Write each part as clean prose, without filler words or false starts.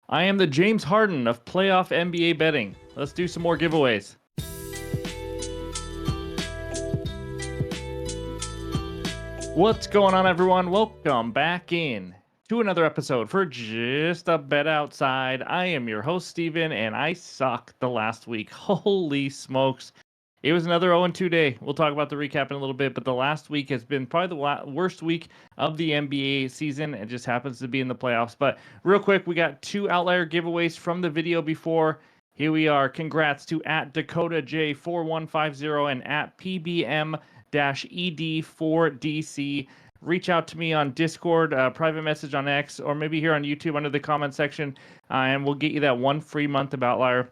I am the James Harden of playoff NBA betting. Let's do some more giveaways. What's going on, everyone? Welcome back in to another episode for Just a Bet Outside. I am your host, Steven, and I sucked the last week. Holy smokes. It was another 0-2 day. We'll talk about the recap in a little bit, but the last week has been probably the worst week of the NBA season. It just happens to be in the playoffs. But real quick, we got two outlier giveaways from the video before. Here we are. Congrats to at DakotaJ4150 and at PBM-ED4DC. Reach out to me on Discord, private message on X, or maybe here on YouTube under the comment section, and we'll get you that one free month of Outlier.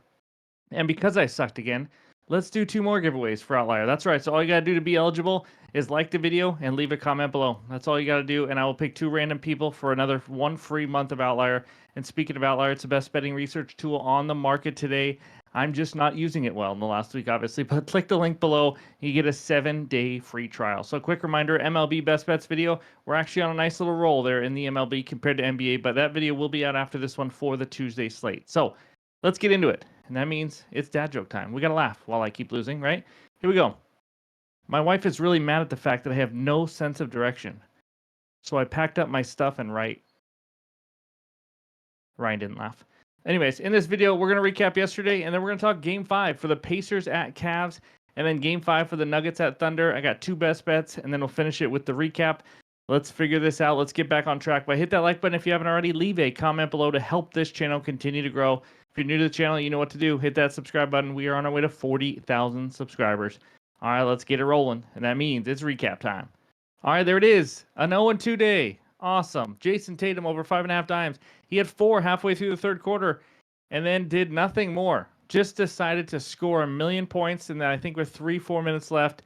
And because I sucked again, let's do two more giveaways for Outlier. That's right. So all you got to do to be eligible is like the video and leave a comment below. That's all you got to do. And I will pick two random people for another one free month of Outlier. And speaking of Outlier, it's the best betting research tool on the market today. I'm just not using it well in the last week, obviously, but click the link below. You get a 7-day free trial. So a quick reminder, MLB Best Bets video. We're actually on a nice little roll there in the MLB compared to NBA, but that video will be out after this one for the Tuesday slate. So let's get into it. And that means it's dad joke time. We got to laugh while I keep losing, right? Here we go. My wife is really mad at the fact that I have no sense of direction. So I packed up my stuff and Ryan didn't laugh. Anyways, in this video, we're going to recap yesterday, and then we're going to talk Game 5 for the Pacers at Cavs, and then Game 5 for the Nuggets at Thunder. I got two best bets, and then we'll finish it with the recap. Let's figure this out. Let's get back on track. But hit that like button if you haven't already. Leave a comment below to help this channel continue to grow. If you're new to the channel, you know what to do. Hit that subscribe button. We are on our way to 40,000 subscribers. All right, let's get it rolling. And that means it's recap time. All right, there it is. An 0-2 day. Awesome. Jason Tatum over 5.5 dimes. He had 4 halfway through the third quarter and then did nothing more. Just decided to score 1,000,000 points, and then I think with 3-4 minutes left,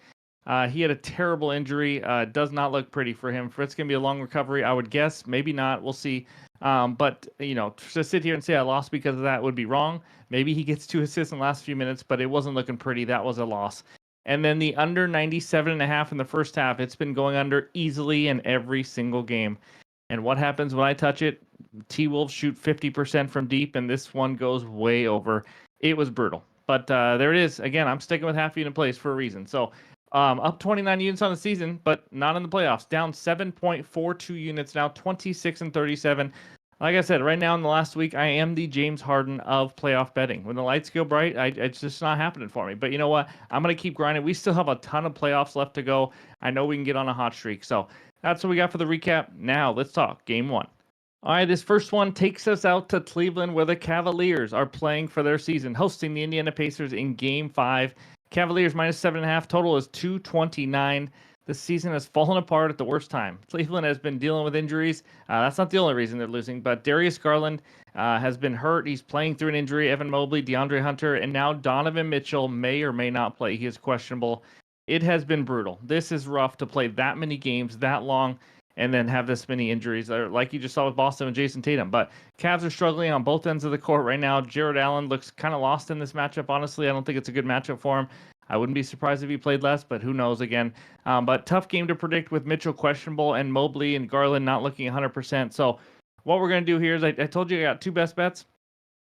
he had a terrible injury. Does not look pretty for him. It's going to be a long recovery, I would guess. Maybe not. We'll see. But, you know, to sit here and say I lost because of that would be wrong. Maybe he gets 2 assists in the last few minutes, but it wasn't looking pretty. That was a loss. And then the under 97.5 in the first half. It's been going under easily in every single game. And what happens when I touch it? T-Wolves shoot 50% from deep, and this one goes way over. It was brutal. But there it is. Again, I'm sticking with half unit plays for a reason. So up 29 units on the season, but not in the playoffs. Down 7.42 units now, 26-37. Like I said, right now in the last week, I am the James Harden of playoff betting. When the lights go bright, it's just not happening for me. But you know what? I'm going to keep grinding. We still have a ton of playoffs left to go. I know we can get on a hot streak. So that's what we got for the recap. Now let's talk Game 1. All right, this first one takes us out to Cleveland, where the Cavaliers are playing for their season, hosting the Indiana Pacers in Game 5. Cavaliers minus 7.5. Total is 229. The season has fallen apart at the worst time. Cleveland has been dealing with injuries. That's not the only reason they're losing, but Darius Garland has been hurt. He's playing through an injury. Evan Mobley, DeAndre Hunter, and now Donovan Mitchell may or may not play. He is questionable. It has been brutal. This is rough to play that many games that long and then have this many injuries, like you just saw with Boston and Jason Tatum. But Cavs are struggling on both ends of the court right now. Jared Allen looks kind of lost in this matchup, honestly. I don't think it's a good matchup for him. I wouldn't be surprised if he played less, but who knows again. But tough game to predict with Mitchell questionable and Mobley and Garland not looking 100%. So what we're going to do here is I told you I got two best bets.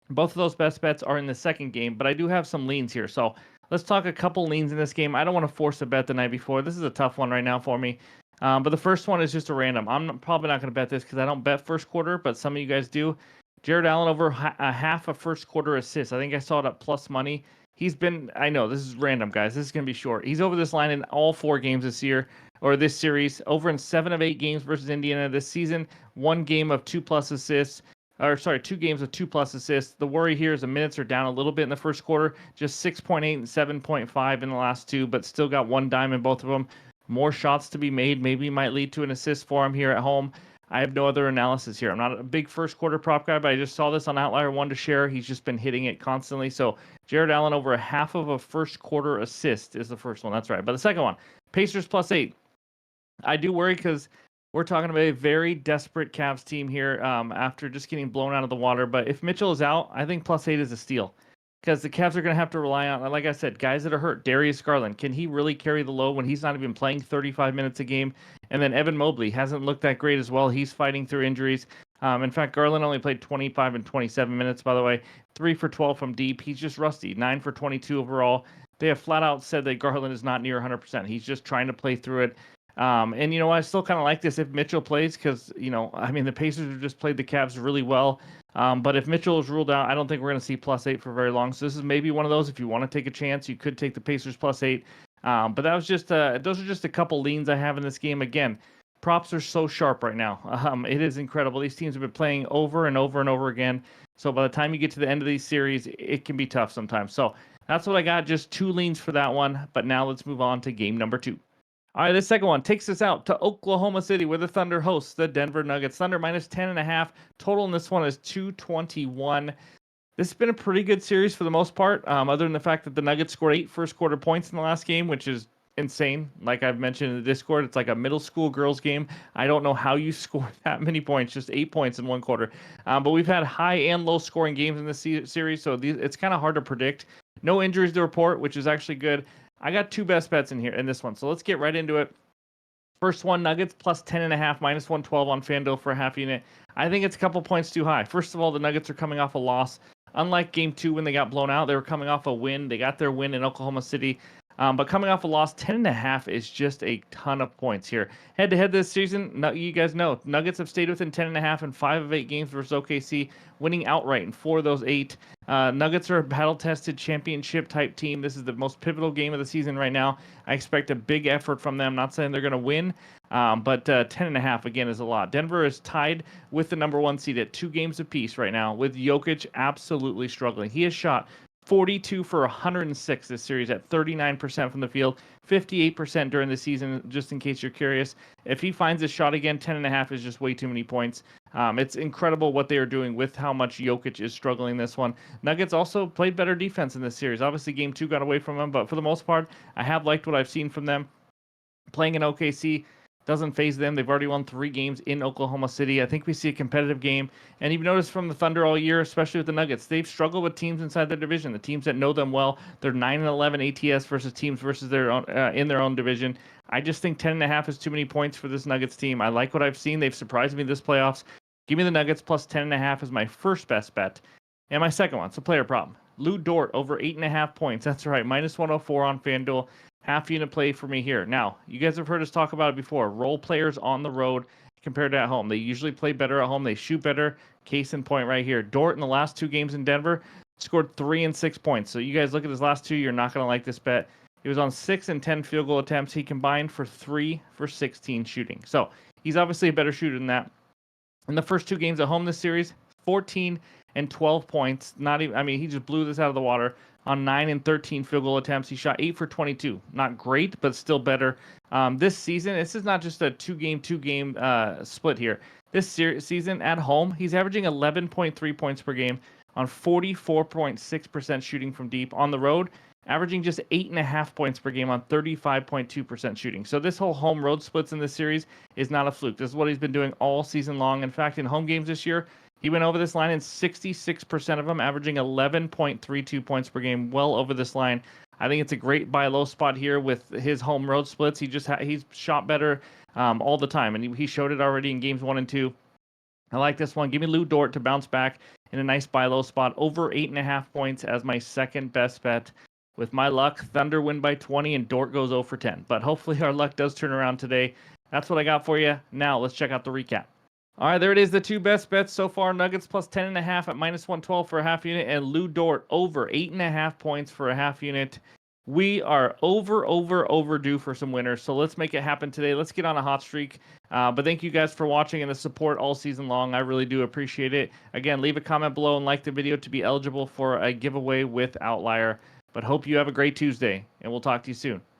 Both of those best bets are in the second game, but I do have some leans here. So let's talk a couple leans in this game. I don't want to force a bet the night before. This is a tough one right now for me. But the first one is just a random. I'm probably not going to bet this because I don't bet first quarter, but some of you guys do. Jared Allen over a half a first quarter assist. I think I saw it at plus money. He's been, I know this is random, guys. This is going to be short. He's over this line in all 4 games this year, or this series. Over in 7 of 8 games versus Indiana this season. 1 game of 2+ assists. 2 games of 2+ assists. The worry here is the minutes are down a little bit in the first quarter. Just 6.8 and 7.5 in the last 2, but still got 1 dime in both of them. More shots to be made. Maybe might lead to an assist for him here at home. I have no other analysis here. I'm not a big first quarter prop guy, but I just saw this on Outlier, one to share. He's just been hitting it constantly. So Jared Allen over a half of a first quarter assist is the first one. That's right. But the second one, Pacers +8. I do worry because we're talking about a very desperate Cavs team here after just getting blown out of the water. But if Mitchell is out, I think +8 is a steal. Because the Cavs are going to have to rely on, like I said, guys that are hurt. Darius Garland, can he really carry the load when he's not even playing 35 minutes a game? And then Evan Mobley hasn't looked that great as well. He's fighting through injuries. In fact, Garland only played 25 and 27 minutes, by the way. 3 for 12 from deep. He's just rusty. 9 for 22 overall. They have flat out said that Garland is not near 100%. He's just trying to play through it. And, I still kind of like this if Mitchell plays because, the Pacers have just played the Cavs really well. But if Mitchell is ruled out, I don't think we're going to see +8 for very long. So this is maybe one of those. If you want to take a chance, you could take the Pacers +8. But that was just those are just a couple leans I have in this game. Again, props are so sharp right now. It is incredible. These teams have been playing over and over and over again. So by the time you get to the end of these series, it can be tough sometimes. So that's what I got. Just 2 leans for that one. But now let's move on to game number 2. All right, this second one takes us out to Oklahoma City, where the Thunder hosts the Denver Nuggets. Thunder -10.5. Total in this one is 221. This has been a pretty good series for the most part, other than the fact that the Nuggets scored 8 first quarter points in the last game, which is insane. Like I've mentioned in the Discord, it's like a middle school girls game. I don't know how you score that many points, just 8 points in one quarter. But we've had high and low scoring games in this series, so it's kind of hard to predict. No injuries to report, which is actually good. I got 2 best bets in here in this one, so let's get right into it. First one, Nuggets +10.5, -112 on FanDuel for a half unit. I think it's a couple points too high. First of all, the Nuggets are coming off a loss. Unlike Game 2 when they got blown out, they were coming off a win. They got their win in Oklahoma City. But coming off a loss, 10.5 is just a ton of points here. Head-to-head this season, you guys know, Nuggets have stayed within 10.5 in 5 of 8 games versus OKC, winning outright in 4 of those 8. Nuggets are a battle-tested championship-type team. This is the most pivotal game of the season right now. I expect a big effort from them. Not saying they're going to win, but 10.5, again, is a lot. Denver is tied with the number 1 seed at 2 games apiece right now, with Jokic absolutely struggling. He has shot 42 for 106 this series at 39% from the field, 58% during the season, just in case you're curious. If he finds his shot again, 10.5 is just way too many points. It's incredible what they are doing with how much Jokic is struggling this one. Nuggets also played better defense in this series. Obviously, Game 2 got away from them, but for the most part, I have liked what I've seen from them. Playing in OKC doesn't phase them. They've already won 3 games in Oklahoma City. I think we see a competitive game. And you've noticed from the Thunder all year, especially with the Nuggets, they've struggled with teams inside their division, the teams that know them well. They're 9-11 ATS versus teams versus their own, in their own division. I just think 10.5 is too many points for this Nuggets team. I like what I've seen. They've surprised me this playoffs. Give me the Nuggets +10.5 as my first best bet. And my second one, it's a player problem. Lou Dort over 8.5 points. That's right, -104 on FanDuel. Half unit play for me here. Now, you guys have heard us talk about it before. Role players on the road compared to at home. They usually play better at home. They shoot better. Case in point right here. Dort in the last 2 games in Denver scored 3 and 6 points. So you guys look at his last 2, you're not going to like this bet. He was on 6 and 10 field goal attempts. He combined for 3 for 16 shooting. So he's obviously a better shooter than that. In the first 2 games at home this series, 14 and 12 points. Not even, he just blew this out of the water on 9 and 13 field goal attempts. He shot 8 for 22. Not great, but still better. This season, this is not just a 2-game split here. This season at home, he's averaging 11.3 points per game on 44.6% shooting from deep. On the road, averaging just 8.5 points per game on 35.2% shooting. So this whole home road splits in this series is not a fluke. This is what he's been doing all season long. In fact, in home games this year, he went over this line in 66% of them, averaging 11.32 points per game, well over this line. I think it's a great buy low spot here with his home road splits. He's shot better all the time, and he showed it already in games 1 and 2. I like this one. Give me Lou Dort to bounce back in a nice buy low spot, over 8.5 points as my second best bet. With my luck, Thunder win by 20 and Dort goes 0 for 10. But hopefully our luck does turn around today. That's what I got for you. Now let's check out the recap. All right, there it is. The 2 best bets so far. Nuggets +10.5 at -112 for a half unit, and Lou Dort over 8.5 points for a half unit. We are overdue for some winners, so let's make it happen today. Let's get on a hot streak. But thank you guys for watching and the support all season long. I really do appreciate it. Again, leave a comment below and like the video to be eligible for a giveaway with OUTLIER. But hope you have a great Tuesday, and we'll talk to you soon.